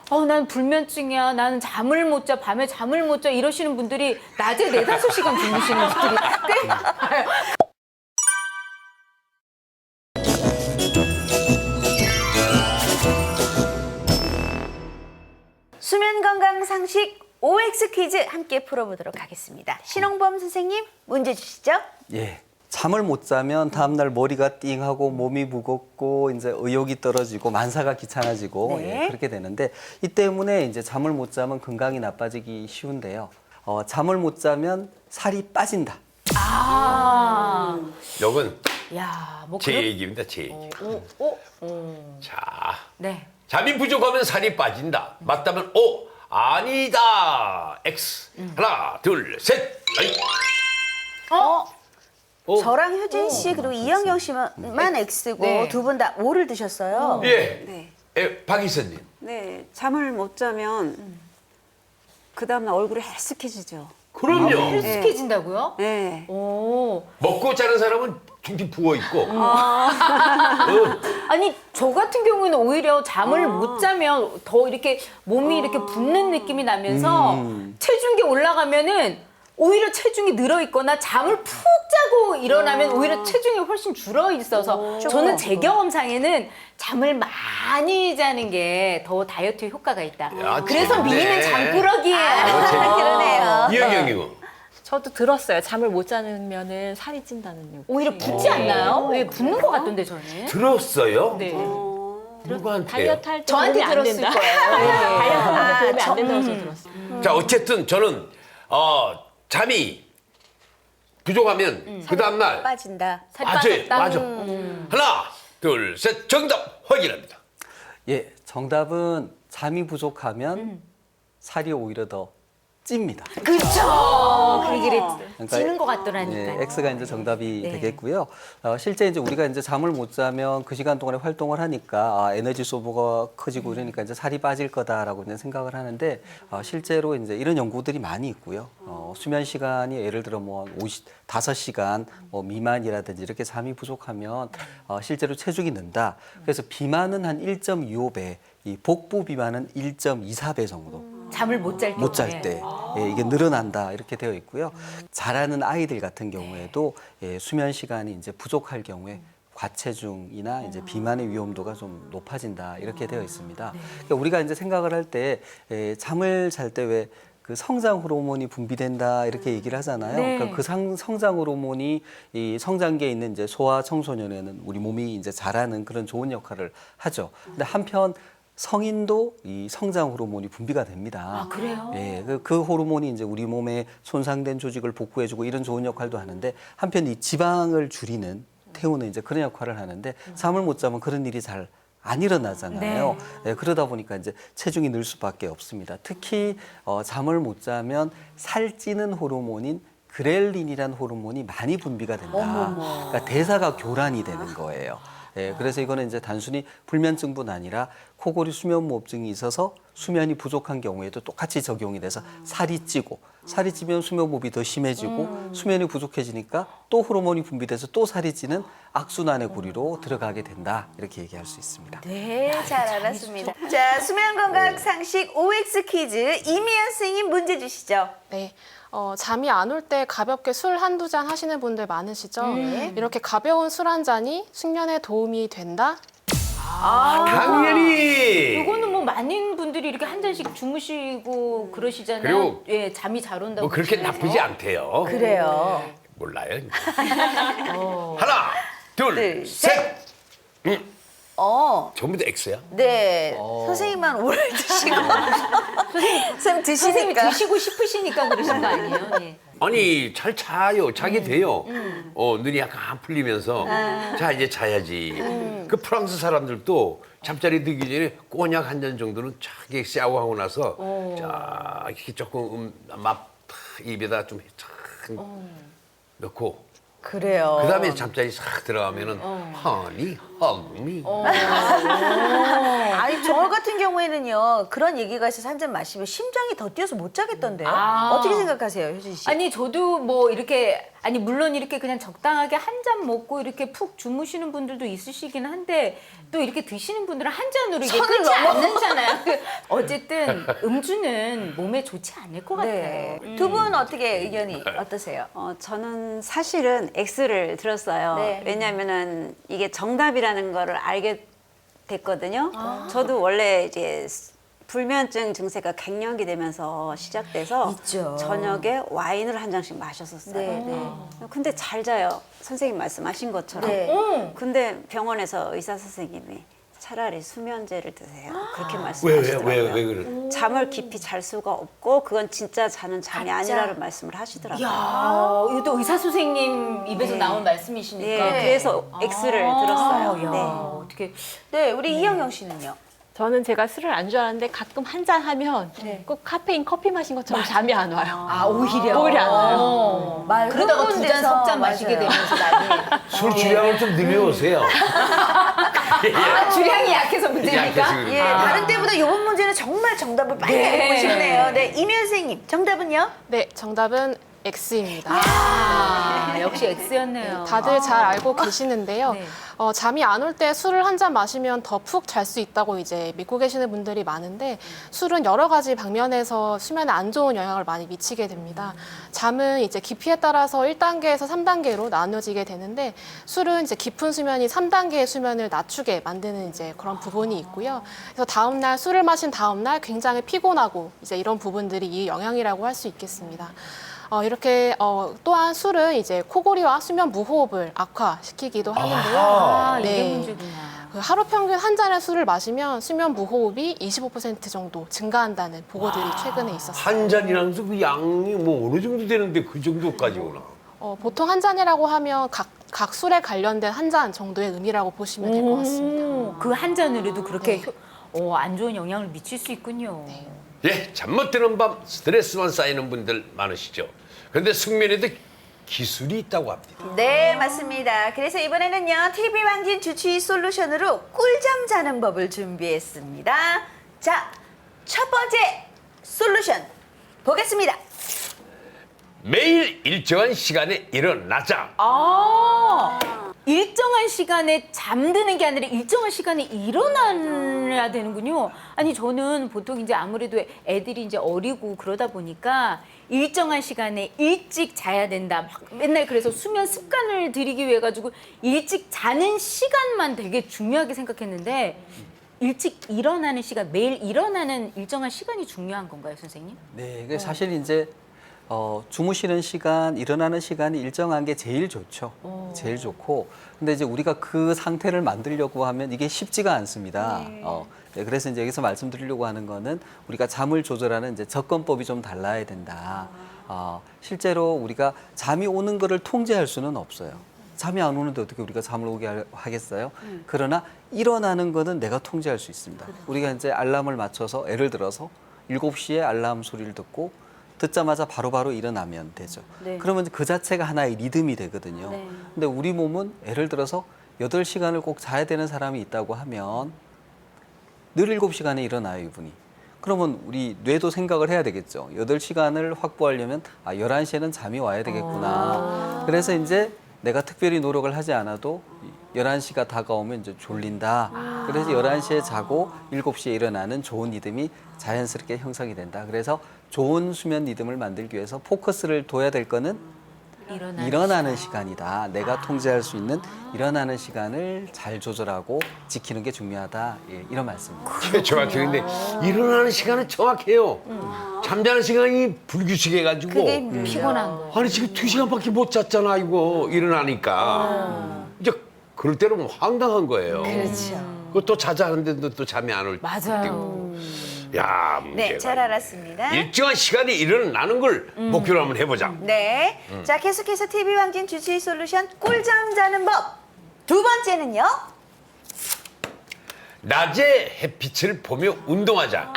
난 불면증이야. 나는 잠을 못 자. 밤에 잠을 못 자. 이러시는 분들이 낮에 4~5시간 주무시는 분들이 꽤 많아요. 수면 건강 상식 OX 퀴즈 함께 풀어보도록 하겠습니다. 신홍범 선생님 문제 주시죠. 예. 잠을 못 자면 다음날 머리가 띵하고 몸이 무겁고 이제 의욕이 떨어지고 만사가 귀찮아지고 네. 예, 그렇게 되는데 이 때문에 이제 잠을 못 자면 건강이 나빠지기 쉬운데요. 잠을 못 자면 살이 빠진다. 요건 야, 뭐 제 그런- 얘기입니다. 제 얘기. 자, 네. 잠이 부족하면 살이 빠진다. 맞다면 O, 아니다. X. 하나, 둘, 셋. 아이. 오. 저랑 효진 씨 그리고 이영경 씨만 X고 네. 두 분 다 O를 드셨어요. 예. 네. 박 이사님. 네, 잠을 못 자면 그 다음날 얼굴이 헬쓱해지죠. 그럼요. 헬스케진다고요? 네. 오. 먹고 자는 사람은 퉁퉁 부어 있고. 아니, 저 같은 경우는 오히려 잠을 못 자면 더 이렇게 몸이 이렇게 붓는 느낌이 나면서 체중이 올라가면은 오히려 체중이 늘어 있거나 잠을 푹 자고 일어나면 오히려 체중이 훨씬 줄어 있어서 저는 제 경험상에는 잠을 많이 자는 게 더 다이어트 효과가 있다. 야, 그래서 재밌네. 미니는 잠꾸러기예요. 그러네요. 이영경이고. 저도 들었어요. 잠을 못 자면은 살이 찐다는 얘기. 오히려 붓지 않나요? 왜 붓는 것 같던데 저는. 들었어요? 네. 누구한테요? 다이어트 할 때 저한테 도움이 안 들었을 된다. 거예요. 다이어트 하는데 도움이 안 된다고 저 들었어요. 자, 어쨌든 저는 잠이 부족하면 그 다음날 빠진다. 살이 맞아요. 빠졌다. 맞아. 하나, 둘, 셋. 정답 확인합니다. 예, 정답은 잠이 부족하면 살이 오히려 더 찝니다. 그렇죠. 그 얘기를 그러니까 찌는 것 같더라니까. 예, X가 이제 정답이 네. 되겠고요. 실제 이제 우리가 이제 잠을 못 자면 그 시간 동안에 활동을 하니까 에너지 소모가 커지고 이러니까 이제 살이 빠질 거다라고 이제 생각을 하는데 실제로 이제 이런 연구들이 많이 있고요. 수면 시간이 예를 들어 뭐 5시간 뭐 미만이라든지 이렇게 잠이 부족하면 실제로 체중이 는다. 그래서 비만은 한 1.25배, 이 복부 비만은 1.24배 정도. 잠을 못 잘 때. 못 잘 때 이게 늘어난다 이렇게 되어 있고요. 자라는 아이들 같은 경우에도 수면 시간이 이제 부족할 경우에 과체중이나 이제 비만의 위험도가 좀 높아진다 이렇게 되어 있습니다. 그러니까 우리가 이제 생각을 할 때 잠을 잘 때 왜 그 성장 호르몬이 분비된다 이렇게 얘기를 하잖아요. 네. 그러니까 그 성장 호르몬이 이 성장기에 있는 이제 소아 청소년에는 우리 몸이 이제 자라는 그런 좋은 역할을 하죠. 근데 한편 성인도 이 성장 호르몬이 분비가 됩니다. 아, 그래요? 예, 그 호르몬이 이제 우리 몸에 손상된 조직을 복구해주고 이런 좋은 역할도 하는데 한편 이 지방을 줄이는 태우는 이제 그런 역할을 하는데 잠을 못 자면 그런 일이 잘 안 일어나잖아요. 예, 그러다 보니까 이제 체중이 늘 수밖에 없습니다. 특히 잠을 못 자면 살찌는 호르몬인 그렐린이라는 호르몬이 많이 분비가 된다. 그러니까 대사가 교란이 되는 거예요. 예, 그래서 이거는 이제 단순히 불면증뿐 아니라 코골이 수면무호흡증이 있어서 수면이 부족한 경우에도 똑같이 적용이 돼서 살이 찌고 살이 찌면 수면무호흡이 더 심해지고 수면이 부족해지니까 또 호르몬이 분비돼서 또 살이 찌는 악순환의 고리로 들어가게 된다 이렇게 얘기할 수 있습니다. 네, 잘 알았습니다. 자, 수면 건강 상식 OX 퀴즈 이미연 선생님 문제 주시죠. 네. 잠이 안 올 때 가볍게 술 한두 잔 하시는 분들 많으시죠? 이렇게 가벼운 술 한 잔이 숙면에 도움이 된다? 당연히. 이거는 뭐 많은 분들이 이렇게 한 잔씩 주무시고 그러시잖아요. 그리고 예, 잠이 잘 온다고. 뭐 그렇게 그러시면서. 나쁘지 않대요. 그래요. 몰라요. 하나, 둘, 둘, 셋. 전부 다 X야. 네, 선생님만 오를 드시고 선생님 선생님이 드시니까. 드시고 싶으시니까 그러신 거 아니에요? 예. 아니 잘 자요. 자게 돼요. 눈이 약간 안 풀리면서 자 이제 자야지. 그 프랑스 사람들도 잠자리 들기 전에 꼬냑 한 잔 정도는 자게 샤워하고 나서 자 이렇게 조금 맛 입에다 좀 넣고 그래요. 그다음에 잠자리 싹 들어가면은 허니 허금이. 아니 저 같은 경우에는요 그런 얘기가 있어서 한 잔 마시면 심장이 더 뛰어서 못 자겠던데요. 아. 어떻게 생각하세요, 효진 씨? 아니 저도 뭐 이렇게 아니 물론 이렇게 그냥 적당하게 한 잔 먹고 이렇게 푹 주무시는 분들도 있으시긴 한데 또 이렇게 드시는 분들은 한 잔으로 이게 선을 끝이 넘어. 안 나잖아요. 어쨌든 음주는 몸에 좋지 않을 것 네. 같아요. 두 분 어떻게 의견이 어떠세요? 저는 사실은 X를 들었어요. 네. 왜냐하면은 이게 정답이라는 거를 알게 됐거든요. 저도 원래 이제 불면증 증세가 갱년기 되면서 시작돼서 있죠. 저녁에 와인을 한 잔씩 마셨었어요. 네, 네. 근데 잘 자요. 선생님 말씀하신 것처럼. 네. 근데 병원에서 의사 선생님이 차라리 수면제를 드세요. 그렇게 왜 말씀하시더라고요. 그래? 잠을 깊이 잘 수가 없고 그건 진짜 자는 잠이 가짜. 아니라는 말씀을 하시더라고요. 야, 이거 또 의사 선생님 입에서 나온 말씀이시니까. 네, 그래서 X를 들었어요. 야, 네. 어떻게 네, 우리 이영영 씨는요? 저는 제가 술을 안 좋아하는데 가끔 한 잔 하면 꼭 카페인 커피 마신 것처럼 잠이 안 와요. 아 오히려 오히려 안 와요. 말 그러다가 두 잔 석 잔 마시게 되면서 나중에 술 주량을 좀 늘려오세요. 아, 주량이 약해서 문제니까. 약해서 예, 다른 때보다 이번 문제는 정말 정답을 빨리 알고 싶네요. 네, 이면 선생님, 정답은요? 네, 정답은 X입니다. 아, 역시 X였네요. 다들 잘 알고 계시는데요. 네. 잠이 안 올 때 술을 한 잔 마시면 더 푹 잘 수 있다고 이제 믿고 계시는 분들이 많은데 술은 여러 가지 방면에서 수면에 안 좋은 영향을 많이 미치게 됩니다. 잠은 이제 깊이에 따라서 1단계에서 3단계로 나눠지게 되는데 술은 이제 깊은 수면이 3단계의 수면을 낮추게 만드는 이제 그런 부분이 있고요. 그래서 다음 날 술을 마신 다음 날 굉장히 피곤하고 이제 이런 부분들이 이 영향이라고 할 수 있겠습니다. 이렇게 또한 술은 이제 코골이와 수면 무호흡을 악화시키기도 하는데요. 아, 이게 네. 문제구나. 그 하루 평균 한 잔의 술을 마시면 수면 무호흡이 25% 정도 증가한다는 보고들이 최근에 있었어요. 한 잔이라는 그 양이 뭐 어느 정도 되는데 그 정도까지 오나? 보통 한 잔이라고 하면 각 술에 관련된 한 잔 정도의 의미라고 보시면 될 것 같습니다. 그 한 잔으로도 그렇게 안 좋은 영향을 미칠 수 있군요. 예, 잠 못 드는 밤 스트레스만 쌓이는 분들 많으시죠. 그런데 숙면에도 기술이 있다고 합니다. 네, 맞습니다. 그래서 이번에는요, TV 왕진 주치의 솔루션으로 꿀잠 자는 법을 준비했습니다. 자, 첫 번째 솔루션 보겠습니다. 매일 일정한 시간에 일어나자. 일정한 시간에 잠드는 게 아니라 일정한 시간에 일어나야 되는군요. 아니 저는 보통 이제 아무래도 애들이 이제 어리고 그러다 보니까 일정한 시간에 일찍 자야 된다. 막 맨날 그래서 수면 습관을 들이기 위해 가지고 일찍 자는 시간만 되게 중요하게 생각했는데 일찍 일어나는 시간, 매일 일어나는 일정한 시간이 중요한 건가요, 선생님? 네, 그 사실 이제 주무시는 시간, 일어나는 시간이 일정한 게 제일 좋죠. 제일 좋고. 근데 이제 우리가 그 상태를 만들려고 하면 이게 쉽지가 않습니다. 네, 그래서 이제 여기서 말씀드리려고 하는 거는 우리가 잠을 조절하는 이제 접근법이 좀 달라야 된다. 실제로 우리가 잠이 오는 거를 통제할 수는 없어요. 잠이 안 오는데 어떻게 우리가 잠을 오게 하겠어요? 그러나 일어나는 거는 내가 통제할 수 있습니다. 우리가 이제 알람을 맞춰서 예를 들어서 7시에 알람 소리를 듣자마자 바로바로 일어나면 되죠. 네. 그러면 그 자체가 하나의 리듬이 되거든요. 근데 우리 몸은 예를 들어서 8시간을 꼭 자야 되는 사람이 있다고 하면 늘 7시간에 일어나요, 이분이. 그러면 우리 뇌도 생각을 해야 되겠죠. 8시간을 확보하려면 11시에는 잠이 와야 되겠구나. 그래서 이제 내가 특별히 노력을 하지 않아도 11시가 다가오면 이제 졸린다. 그래서 11시에 자고 7시에 일어나는 좋은 리듬이 자연스럽게 형성이 된다. 그래서 좋은 수면 리듬을 만들기 위해서 포커스를 둬야 될 거는 일어나는 시간이다. 내가 통제할 수 있는 일어나는 시간을 잘 조절하고 지키는 게 중요하다. 예, 이런 말씀입니다. 정확해요. 근데 일어나는 시간은 정확해요. 잠자는 시간이 불규칙해가지고. 그게 피곤한 거. 아니 지금 2시간밖에 못 잤잖아 이거 일어나니까. 이제 그럴 때는 뭐 황당한 거예요. 그렇죠. 그것도 자자 하는데도 또 잠이 안 올 맞아요. 때고. 야, 문제가. 네, 잘 알았습니다. 일정한 시간에 일어나는 걸 목표로 한번 해보자. 네. 자, 계속해서 TV 왕진 주치의 솔루션 꿀잠 자는 법. 두 번째는요. 낮에 햇빛을 보며 운동하자.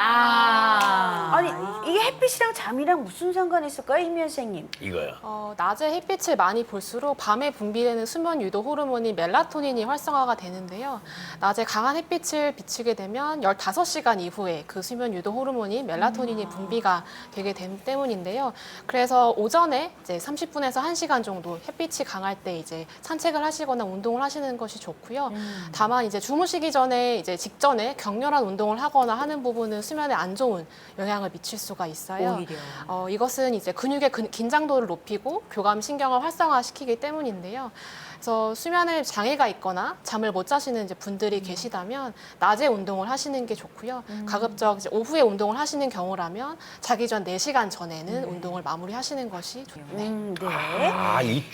아니 이게 햇빛이랑 잠이랑 무슨 상관이 있을까요, 임현 선생님? 이거요. 낮에 햇빛을 많이 볼수록 밤에 분비되는 수면 유도 호르몬인 멜라토닌이 활성화가 되는데요. 낮에 강한 햇빛을 비추게 되면 15시간 이후에 그 수면 유도 호르몬인 멜라토닌이 분비가 되게 되기 때문인데요. 그래서 오전에 이제 30분에서 1시간 정도 햇빛이 강할 때 이제 산책을 하시거나 운동을 하시는 것이 좋고요. 다만 이제 주무시기 전에 이제 직전에 격렬한 운동을 하거나 하는 부분은 수면에 안 좋은 영향을 미칠 수가 있어요. 오히려. 이것은 이제 근육의 긴장도를 높이고 교감 신경을 활성화시키기 때문인데요. 그래서 수면에 장애가 있거나 잠을 못 자시는 이제 분들이 계시다면 낮에 운동을 하시는 게 좋고요. 가급적 이제 오후에 운동을 하시는 경우라면 자기 전 4시간 전에는 운동을 마무리하시는 것이 좋네요. 네. 이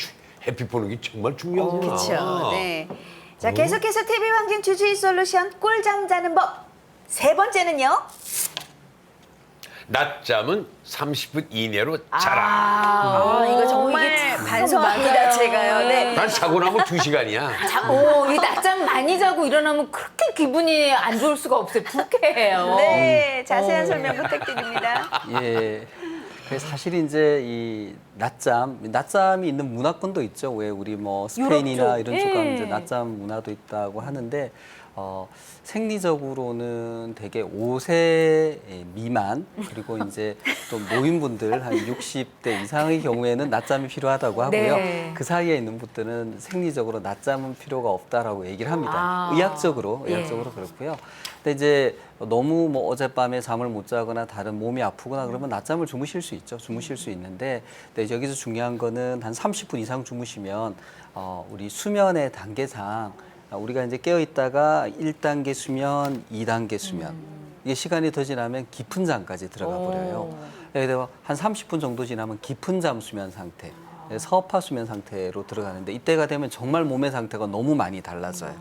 햇빛 보는 게 정말 중요하구나. 그렇죠. 네. 자, 계속해서 TV 왕진 주치의 솔루션 꿀잠 자는 법. 세 번째는요. 낮잠은 30분 이내로 자라. 이거 정말 이게 참 반성합니다, 맞아요. 제가요. 네. 난 자고 나면 2시간이야. 이 낮잠 많이 자고 일어나면 그렇게 기분이 안 좋을 수가 없어요. 불쾌해요. 네, 자세한 설명 부탁드립니다. 예. 그래서 사실 이제 이 낮잠이 있는 문화권도 있죠. 왜 우리 뭐 스페인이나 유럽 쪽. 이런 쪽 가면 예. 이제 낮잠 문화도 있다고 하는데 생리적으로는 대개 5세 미만 그리고 이제 또 노인분들 한 60대 이상의 경우에는 낮잠이 필요하다고 하고요. 네. 그 사이에 있는 분들은 생리적으로 낮잠은 필요가 없다라고 얘기를 합니다. 아. 의학적으로 예. 그렇고요. 근데 이제 너무 뭐 어젯밤에 잠을 못 자거나 다른 몸이 아프거나 그러면 낮잠을 주무실 수 있죠. 주무실 수 있는데 근데 여기서 중요한 거는 한 30분 이상 주무시면 우리 수면의 단계상 우리가 이제 깨어 있다가 1단계 수면, 2단계 수면. 이게 시간이 더 지나면 깊은 잠까지 들어가 버려요. 그래서 한 30분 정도 지나면 깊은 잠 수면 상태, 서파 수면 상태로 들어가는데 이때가 되면 정말 몸의 상태가 너무 많이 달라져요.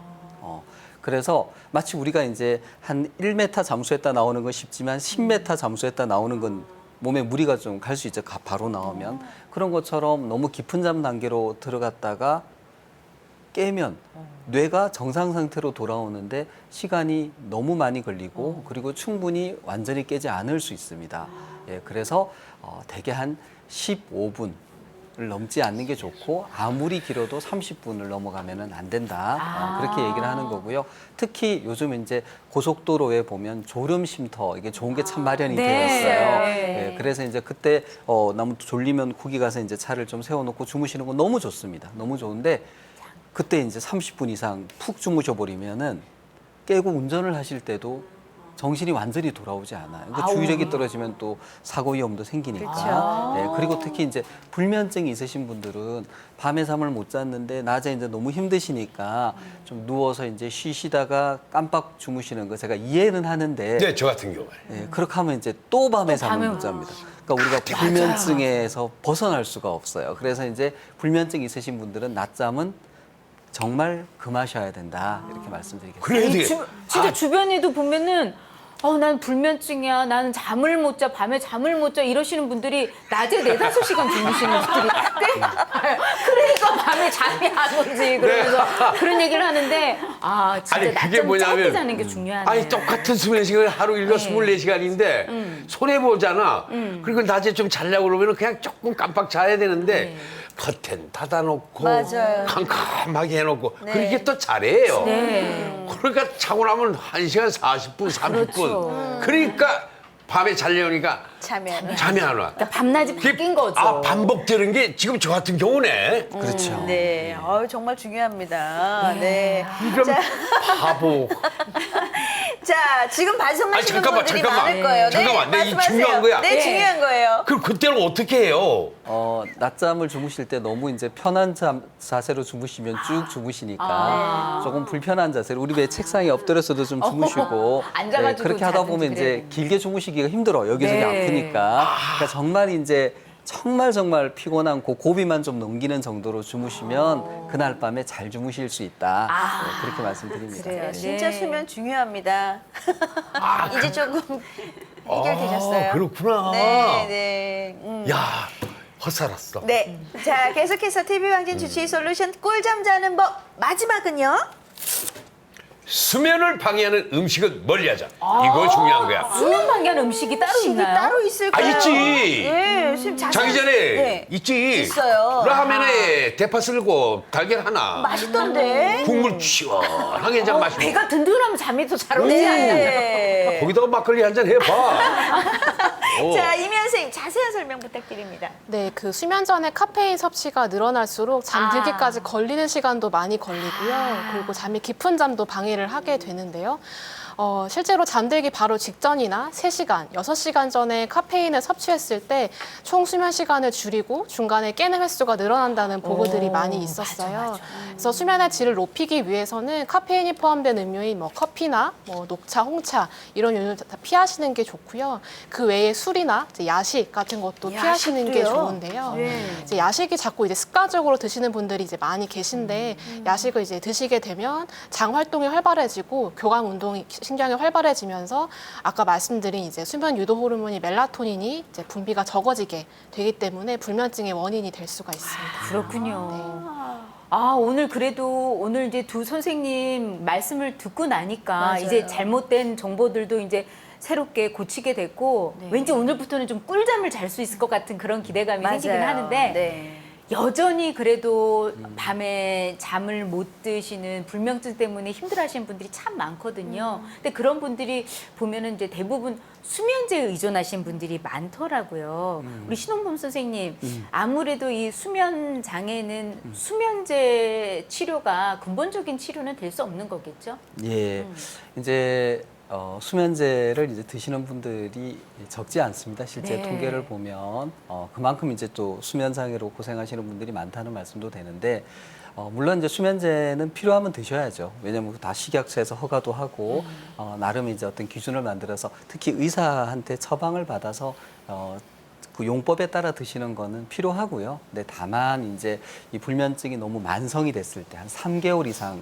그래서 마치 우리가 이제 한 1m 잠수했다 나오는 건 쉽지만 10m 잠수했다 나오는 건 몸에 무리가 좀 갈 수 있죠. 바로 나오면. 그런 것처럼 너무 깊은 잠 단계로 들어갔다가 깨면 뇌가 정상 상태로 돌아오는데 시간이 너무 많이 걸리고 그리고 충분히 완전히 깨지 않을 수 있습니다. 예, 그래서 대개 한 15분을 넘지 않는 게 좋고 아무리 길어도 30분을 넘어가면은 안 된다. 그렇게 얘기를 하는 거고요. 특히 요즘 이제 고속도로에 보면 졸음 쉼터 이게 좋은 게 참 마련이 되어 있어요. 예, 그래서 이제 그때 너무 졸리면 거기 가서 이제 차를 좀 세워놓고 주무시는 건 너무 좋습니다. 너무 좋은데 그때 이제 30분 이상 푹 주무셔 버리면은 깨고 운전을 하실 때도 정신이 완전히 돌아오지 않아요. 그러니까 주의력이 떨어지면 또 사고 위험도 생기니까. 네, 그리고 특히 이제 불면증이 있으신 분들은 밤에 잠을 못 잤는데 낮에 이제 너무 힘드시니까 좀 누워서 이제 쉬시다가 깜빡 주무시는 거 제가 이해는 하는데 네, 저 같은 경우에. 네, 그렇게 하면 이제 또 밤에 잠을 못 잡니다. 그러니까 우리가 불면증에서 벗어날 수가 없어요. 그래서 이제 불면증 있으신 분들은 낮잠은 정말 금하셔야 된다 이렇게 말씀드리겠습니다. 그래야 돼. 진짜 주변에도 보면은 난 불면증이야. 나는 잠을 못 자. 밤에 잠을 못 자. 이러시는 분들이 낮에 4-5시간 주무시는 분들이 꽤 그러니까 밤에 잠이 안 오지. 그러면서 그런 얘기를 하는데 진짜 아니, 그게 낮잠 뭐냐면, 짧게 자는 게 중요하네. 아니 똑같은 수면 시간을 하루 일과 24시간인데 손해 보잖아. 그리고 낮에 좀 자려고 그러면 그냥 조금 깜빡 자야 되는데 커튼 닫아놓고 맞아요. 캄캄하게 해놓고 그렇게 또 잘해요. 네. 그러니까 자고 나면 1시간 40분, 30분. 그렇죠. 그러니까 밤에 자려니까 잠이 안 와. 잠이 안 와. 그러니까 밤낮이 바뀐 거죠. 반복되는 게 지금 저 같은 경우네. 그렇죠. 네, 정말 중요합니다. 네. 이런 바보. 자, 지금 반성하시는 분들이 많을 거예요. 잠깐만, 네, 이 말씀하세요. 중요한 거야. 네, 중요한 거예요. 그럼 그때는 어떻게 해요? 낮잠을 주무실 때 너무 이제 편한 자세로 주무시면 쭉 주무시니까 조금 불편한 자세로 우리 왜 책상에 엎드려서도 좀 주무시고 앉아가지고 그렇게 하다 보면 자든지 이제 그래야 길게 주무시기가 힘들어 여기저기 네. 아프니까 그러니까 정말 이제 정말 피곤한 그 고비만 좀 넘기는 정도로 주무시면 그날 밤에 잘 주무실 수 있다 네, 그렇게 말씀드립니다. 그래요. 네. 진짜 수면 중요합니다. 이제 조금 해결되셨어요. 그렇구나. 네. 야, 헛살았어. 네. 자, 계속해서 TV 왕진 주치의 솔루션 꿀잠 자는 법 마지막은요. 수면을 방해하는 음식은 멀리하자. 이거 중요한 거야. 수면 방해하는 음식이 따로 음식이 있나요? 따로 있을까요? 있지. 네, 지금 자기 전에 네. 있지. 있어요. 라면에 대파 쓸고 달걀 하나. 맛있던데. 국물 시원하게 한 잔 마시고. 배가 든든하면 잠이 더 잘 오지 않나요? 네. 거기다가 막걸리 한 잔 해봐. 자, 이미연 선생님 자세한 설명 부탁드립니다. 네, 그 수면 전에 카페인 섭취가 늘어날수록 잠들기까지 걸리는 시간도 많이 걸리고요. 그리고 잠이 깊은 잠도 방해를 하게 되는데요. 실제로 잠들기 바로 직전이나 3시간, 6시간 전에 카페인을 섭취했을 때 총 수면 시간을 줄이고 중간에 깨는 횟수가 늘어난다는 보고들이 많이 있었어요. 그래서 수면의 질을 높이기 위해서는 카페인이 포함된 음료인 뭐 커피나 뭐 녹차, 홍차 이런 음료를 다 피하시는 게 좋고요. 그 외에 술이나 이제 야식 같은 것도 피하시는 게 야식도요? 좋은데요. 네. 이제 야식이 자꾸 이제 습관적으로 드시는 분들이 이제 많이 계신데 야식을 이제 드시게 되면 장 활동이 활발해지고 교감 운동이 신경이 활발해지면서 아까 말씀드린 이제 수면 유도 호르몬이 멜라토닌이 이제 분비가 적어지게 되기 때문에 불면증의 원인이 될 수가 있습니다. 그렇군요. 오늘 그래도 오늘 이제 두 선생님 말씀을 듣고 나니까 맞아요. 이제 잘못된 정보들도 이제 새롭게 고치게 됐고 왠지 오늘부터는 좀 꿀잠을 잘 수 있을 것 같은 그런 기대감이 생기긴 하는데 네. 여전히 그래도 밤에 잠을 못 드시는 불면증 때문에 힘들어하시는 분들이 참 많거든요. 근데 그런 분들이 보면은 이제 대부분 수면제에 의존하신 분들이 많더라고요. 우리 신홍범 선생님, 아무래도 이 수면 장애는 수면제 치료가 근본적인 치료는 될 수 없는 거겠죠? 예, 이제 수면제를 이제 드시는 분들이 적지 않습니다. 실제 네. 통계를 보면 그만큼 이제 또 수면 장애로 고생하시는 분들이 많다는 말씀도 되는데 물론 이제 수면제는 필요하면 드셔야죠. 왜냐하면 다 식약처에서 허가도 하고 나름 이제 어떤 기준을 만들어서 특히 의사한테 처방을 받아서 그 용법에 따라 드시는 거는 필요하고요. 근데 다만 이제 이 불면증이 너무 만성이 됐을 때 한 3개월 이상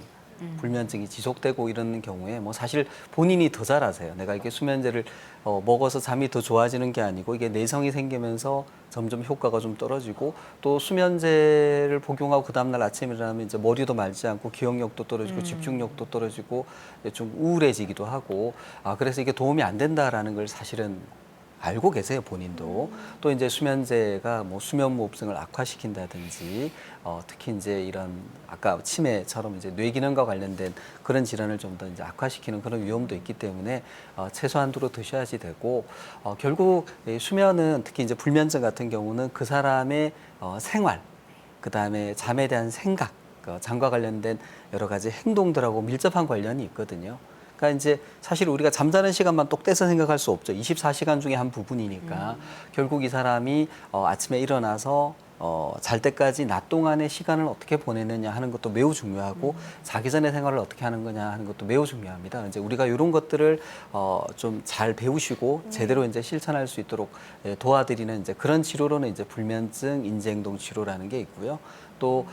불면증이 지속되고 이러는 경우에 뭐 사실 본인이 더 잘 아세요. 내가 이게 수면제를 먹어서 잠이 더 좋아지는 게 아니고 이게 내성이 생기면서 점점 효과가 좀 떨어지고 또 수면제를 복용하고 그 다음날 아침에 일어나면 이제 머리도 맑지 않고 기억력도 떨어지고 집중력도 떨어지고 좀 우울해지기도 하고 그래서 이게 도움이 안 된다라는 걸 사실은 알고 계세요, 본인도. 또 이제 수면제가 뭐 수면무호흡증을 악화시킨다든지 특히 이제 이런 아까 치매처럼 이제 뇌기능과 관련된 그런 질환을 좀 더 이제 악화시키는 그런 위험도 있기 때문에 최소한도로 드셔야지 되고 결국 이 수면은 특히 이제 불면증 같은 경우는 그 사람의 생활, 그 다음에 잠에 대한 생각, 잠과 관련된 여러 가지 행동들하고 밀접한 관련이 있거든요. 그러니까 이제 사실 우리가 잠자는 시간만 똑 떼서 생각할 수 없죠. 24시간 중에 한 부분이니까 결국 이 사람이 아침에 일어나서 잘 때까지 낮 동안의 시간을 어떻게 보내느냐 하는 것도 매우 중요하고 자기 전에 생활을 어떻게 하는 거냐 하는 것도 매우 중요합니다. 이제 우리가 이런 것들을 좀 잘 배우시고 제대로 이제 실천할 수 있도록 도와드리는 이제 그런 치료로는 이제 불면증 인지행동 치료라는 게 있고요. 또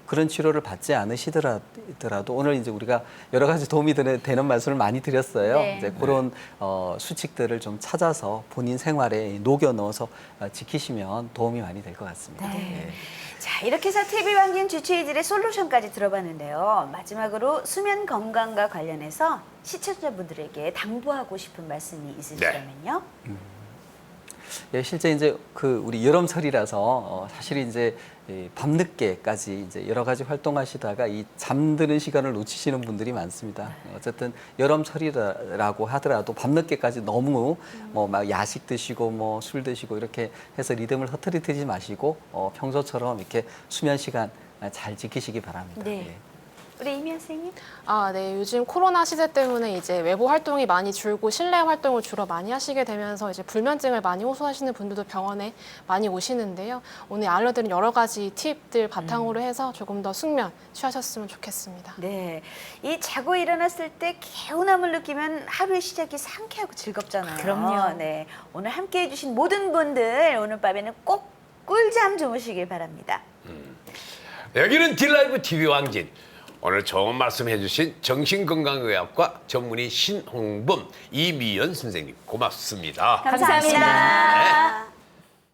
그런 치료를 받지 않으시더라도 오늘 이제 우리가 여러 가지 도움이 되는 말씀을 많이 드렸어요. 네. 이제 그런 수칙들을 좀 찾아서 본인 생활에 녹여 넣어서 지키시면 도움이 많이 될 것 같습니다. 예. 자, 이렇게 해서 TV 왕진 주치의들의 솔루션까지 들어봤는데요. 마지막으로 수면 건강과 관련해서 시청자분들에게 당부하고 싶은 말씀이 있으시다면요. 예, 실제 이제 그 우리 여름철이라서 사실 이제 밤늦게까지 이제 여러 가지 활동하시다가 이 잠드는 시간을 놓치시는 분들이 많습니다. 어쨌든 여름철이라고 하더라도 밤늦게까지 너무 뭐 막 야식 드시고 뭐 술 드시고 이렇게 해서 리듬을 흐트리지 마시고 평소처럼 이렇게 수면 시간 잘 지키시기 바랍니다. 네. 예. 우리 이미연 선생님. 네. 요즘 코로나 시대 때문에 이제 외부 활동이 많이 줄고 실내 활동을 주로 많이 하시게 되면서 이제 불면증을 많이 호소하시는 분들도 병원에 많이 오시는데요. 오늘 알려드린 여러 가지 팁들 바탕으로 해서 조금 더 숙면 취하셨으면 좋겠습니다. 네. 이 자고 일어났을 때 개운함을 느끼면 하루의 시작이 상쾌하고 즐겁잖아요. 그럼요. 네. 오늘 함께 해주신 모든 분들 오늘 밤에는 꼭 꿀잠 주무시길 바랍니다. 여기는 딜라이브 TV 왕진. 오늘 좋은 말씀 해주신 정신건강의학과 전문의 신홍범, 이미연 선생님 고맙습니다. 감사합니다. 감사합니다. 네.